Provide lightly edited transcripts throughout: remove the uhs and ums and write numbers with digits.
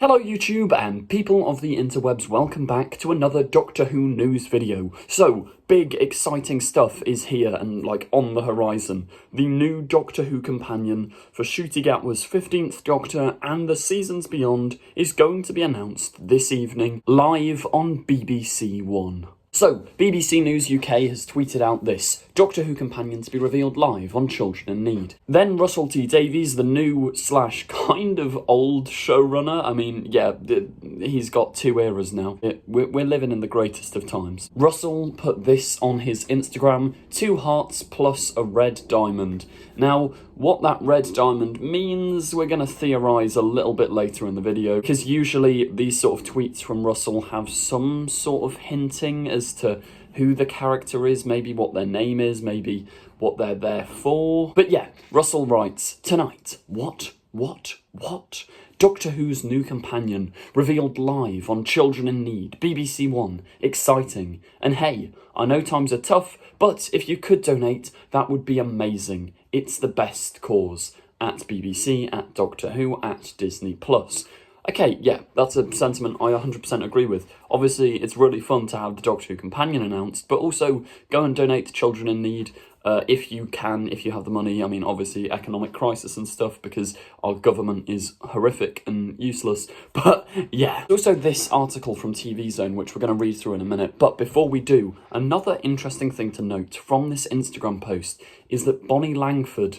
Hello YouTube and people of the interwebs, welcome back to another Doctor Who news video. So, big exciting stuff is here and on the horizon. The new Doctor Who companion for Ncuti Gatwa's 15th Doctor and the seasons beyond is going to be announced this evening, live on BBC1. So, BBC News UK has tweeted out this Doctor Who companion to be revealed live on Children in Need. Then Russell T Davies, the new / kind of old showrunner, he's got two eras now. We're living in the greatest of times. Russell put this on his Instagram, 2 hearts plus a red diamond. Now, what that red diamond means, we're going to theorise a little bit later in the video, because usually these sort of tweets from Russell have some sort of hinting as to who the character is, maybe what their name is, maybe what they're there for. But yeah, Russell writes, tonight, what? Doctor Who's new companion, revealed live on Children in Need, BBC1, exciting. And hey, I know times are tough, but if you could donate, that would be amazing. It's the best cause. At BBC, at Doctor Who, at Disney+. Okay, yeah, that's a sentiment I 100% agree with. Obviously, it's really fun to have the Doctor Who companion announced, but also go and donate to Children in Need if you can, if you have the money. I mean, obviously, economic crisis and stuff, because our government is horrific and useless. But yeah, also this article from TV Zone, which we're going to read through in a minute. But before we do, another interesting thing to note from this Instagram post is that Bonnie Langford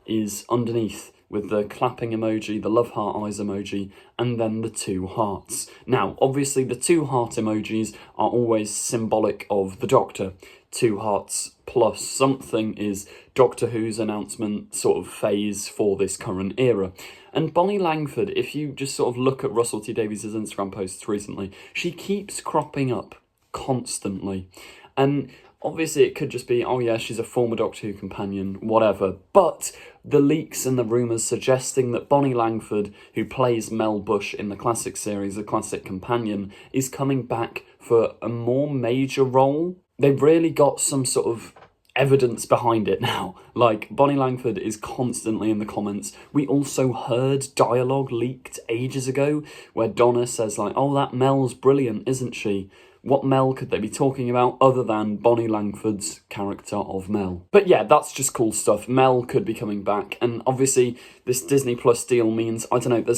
is underneath with the clapping emoji, the love heart eyes emoji, and then the 2 hearts. Now, obviously, the 2 heart emojis are always symbolic of the Doctor. 2 hearts plus something is Doctor Who's announcement sort of phase for this current era. And Bonnie Langford, if you just sort of look at Russell T Davies' Instagram posts recently, she keeps cropping up constantly. And obviously, it could just be, oh yeah, she's a former Doctor Who companion, whatever. But the leaks and the rumours suggesting that Bonnie Langford, who plays Mel Bush in the classic series, the classic companion, is coming back for a more major role. They've really got some sort of evidence behind it now. Bonnie Langford is constantly in the comments. We also heard dialogue leaked ages ago where Donna says oh, that Mel's brilliant, isn't she? What Mel could they be talking about other than Bonnie Langford's character of Mel? But yeah, that's just cool stuff. Mel could be coming back, and obviously this Disney Plus deal means, I don't know,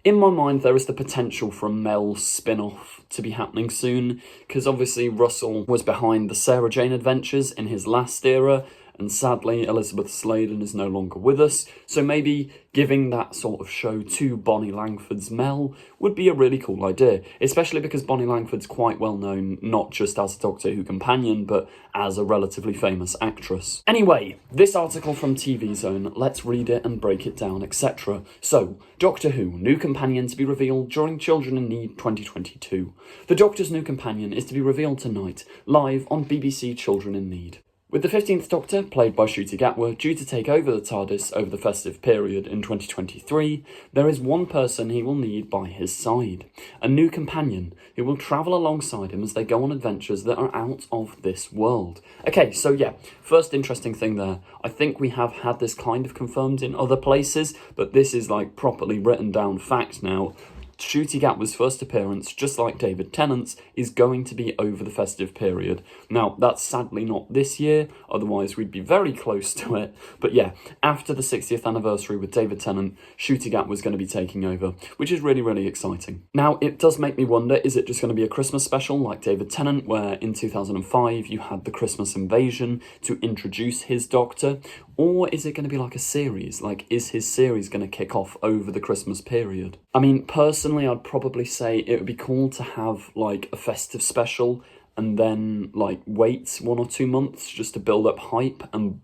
in my mind there is the potential for a Mel spin-off to be happening soon, because obviously Russell was behind the Sarah Jane Adventures in his last era, and sadly Elizabeth Sladen is no longer with us, so maybe giving that sort of show to Bonnie Langford's Mel would be a really cool idea, especially because Bonnie Langford's quite well known, not just as a Doctor Who companion, but as a relatively famous actress. Anyway, this article from TV Zone, let's read it and break it down, etc. So, Doctor Who, new companion to be revealed during Children in Need 2022. The Doctor's new companion is to be revealed tonight, live on BBC Children in Need. With the 15th Doctor, played by Ncuti Gatwa, due to take over the TARDIS over the festive period in 2023, there is one person he will need by his side. A new companion who will travel alongside him as they go on adventures that are out of this world. Okay, so yeah, first interesting thing there. I think we have had this kind of confirmed in other places, but this is properly written down fact now. Ncuti Gatwa's first appearance, just like David Tennant's, is going to be over the festive period. Now, that's sadly not this year, otherwise we'd be very close to it. But yeah, after the 60th anniversary with David Tennant, Ncuti Gatwa's going to be taking over, which is really, really exciting. Now, it does make me wonder, is it just going to be a Christmas special like David Tennant, where in 2005 you had the Christmas invasion to introduce his Doctor? Or is it going to be like a series? Is his series going to kick off over the Christmas period? I mean, personally, I'd probably say it would be cool to have, a festive special and then, wait 1 or 2 months just to build up hype and,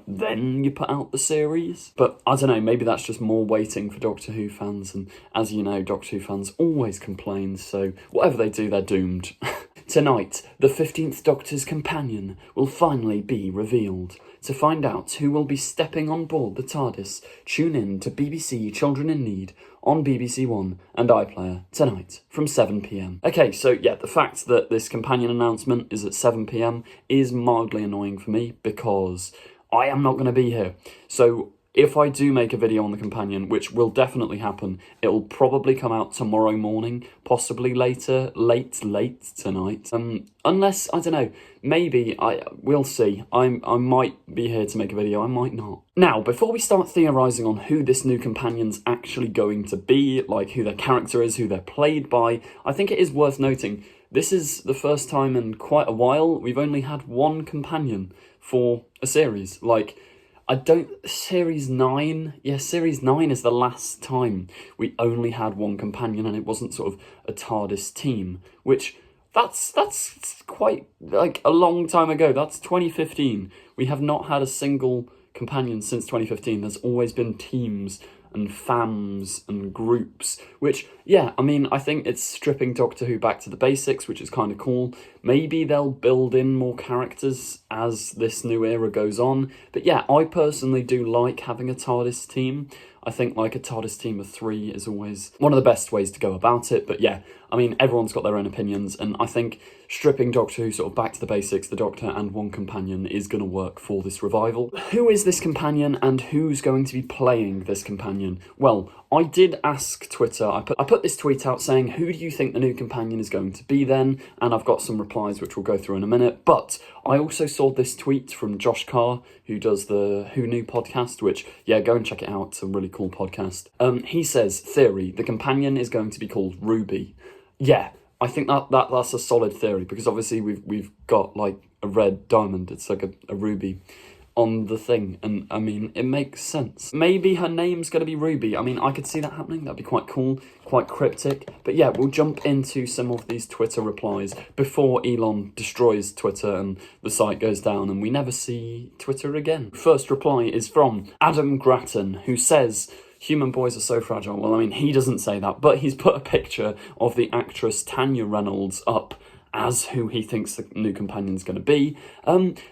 then you put out the series. But, I don't know, maybe that's just more waiting for Doctor Who fans. And as you know, Doctor Who fans always complain, so whatever they do, they're doomed. Tonight, the 15th Doctor's companion will finally be revealed. To find out who will be stepping on board the TARDIS, tune in to BBC Children in Need on BBC1 and iPlayer tonight from 7 PM. Okay, so yeah, the fact that this companion announcement is at 7 PM is mildly annoying for me because I am not going to be here. So if I do make a video on the companion, which will definitely happen, it will probably come out tomorrow morning, possibly late tonight. Unless, I don't know, maybe, we'll see. I might be here to make a video, I might not. Now, before we start theorising on who this new companion's actually going to be, like who their character is, who they're played by, I think it is worth noting, this is the first time in quite a while we've only had one companion for a series. Like, Series 9? Yeah, Series 9 is the last time we only had one companion and it wasn't sort of a TARDIS team, which, that's quite, like, a long time ago. That's 2015. We have not had a single companion since 2015. There's always been teams and fams and groups, which, yeah, I mean, I think it's stripping Doctor Who back to the basics, which is kind of cool. Maybe they'll build in more characters as this new era goes on. But yeah, I personally do like having a TARDIS team. I think like a TARDIS team of 3 is always one of the best ways to go about it. But yeah, I mean, everyone's got their own opinions, and I think stripping Doctor Who sort of back to the basics, the Doctor and one companion, is going to work for this revival. Who is this companion and who's going to be playing this companion? Well, I did ask Twitter, I put this tweet out saying, who do you think the new companion is going to be then? And I've got some replies which we'll go through in a minute. But I also saw this tweet from Josh Carr, who does the Who Knew podcast, which, yeah, go and check it out. It's a really cool podcast. He says, theory, the companion is going to be called Ruby. Yeah, I think that's a solid theory, because obviously we've got like a red diamond, it's like a ruby on the thing, and I mean, it makes sense. Maybe her name's going to be Ruby. I mean, I could see that happening. That'd be quite cool, quite cryptic. But yeah, we'll jump into some of these Twitter replies before Elon destroys Twitter and the site goes down and we never see Twitter again. First reply is from Adam Grattan, who says, human boys are so fragile. Well, I mean, he doesn't say that, but he's put a picture of the actress Tanya Reynolds up as who he thinks the new companion's going to be.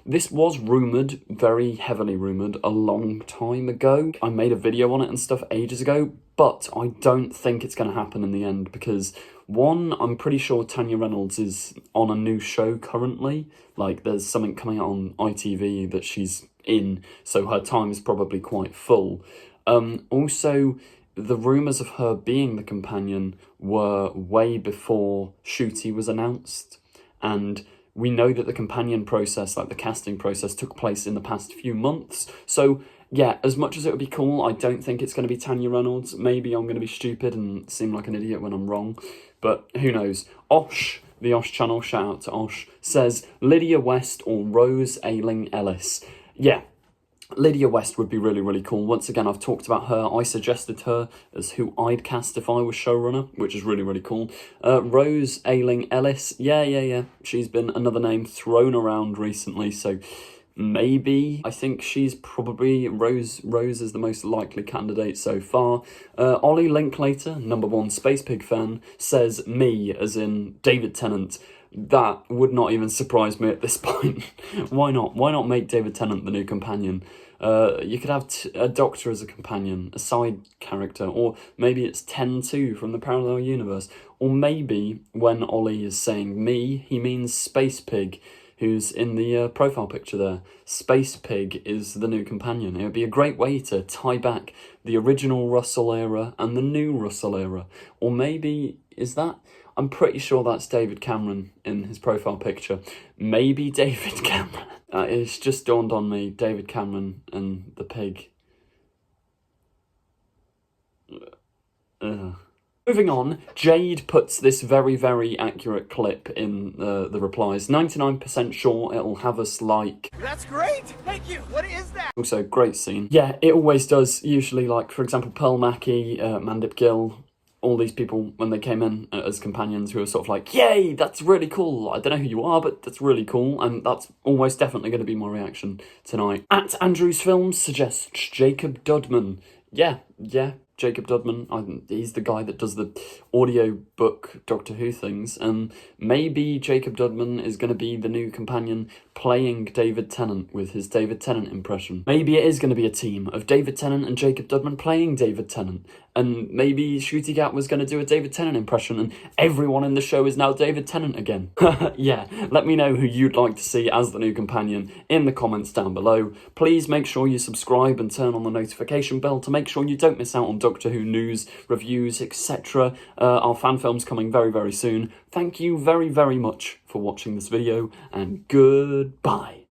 This was rumoured, very heavily rumoured, a long time ago. I made a video on it and stuff ages ago, but I don't think it's going to happen in the end because, one, I'm pretty sure Tanya Reynolds is on a new show currently. Like, there's something coming out on ITV that she's in, so her time is probably quite full. Also, the rumours of her being the companion were way before Ncuti was announced, and we know that the companion process, like the casting process, took place in the past few months. So yeah, as much as it would be cool, I don't think it's going to be Tanya Reynolds. Maybe I'm going to be stupid and seem like an idiot when I'm wrong, but who knows. Osh, the Osh channel, shout out to Osh, says Lydia West or Rose Ayling-Ellis. Yeah, Lydia West would be really, really cool. Once again, I've talked about her. I suggested her as who I'd cast if I was showrunner, which is really, really cool. Rose Ayling-Ellis, yeah. She's been another name thrown around recently, so maybe. I think she's probably, Rose is the most likely candidate so far. Ollie Linklater, #1 Space Pig fan, says me, as in David Tennant. That would not even surprise me at this point. Why not? Why not make David Tennant the new companion? You could have a Doctor as a companion, a side character, or maybe it's 10-2 from the parallel universe. Or maybe when Ollie is saying me, he means Space Pig, who's in the profile picture there. Space Pig is the new companion. It would be a great way to tie back the original Russell era and the new Russell era. Or maybe, is that... I'm pretty sure that's David Cameron in his profile picture. Maybe David Cameron. It's just dawned on me, David Cameron and the pig. Moving on, Jade puts this very, very accurate clip in the replies. 99% sure it'll have us like... That's great! Thank you! What is that? Also, great scene. Yeah, it always does. Usually, like, for example, Pearl Mackie, Mandip Gill, all these people, when they came in as companions, who were sort of like, yay, that's really cool. I don't know who you are, but that's really cool. And that's almost definitely going to be my reaction tonight. At Andrews Films suggests Jacob Dudman. Yeah, Jacob Dudman. He's the guy that does the audiobook Doctor Who things. And maybe Jacob Dudman is going to be the new companion playing David Tennant with his David Tennant impression. Maybe it is going to be a team of David Tennant and Jacob Dudman playing David Tennant. and maybe Ncuti Gatwa was going to do a David Tennant impression, and everyone in the show is now David Tennant again. Yeah, let me know who you'd like to see as the new companion in the comments down below. Please make sure you subscribe and turn on the notification bell to make sure you don't miss out on Doctor Who news, reviews, etc. Our fan film's coming very, very soon. Thank you very, very much for watching this video, and goodbye.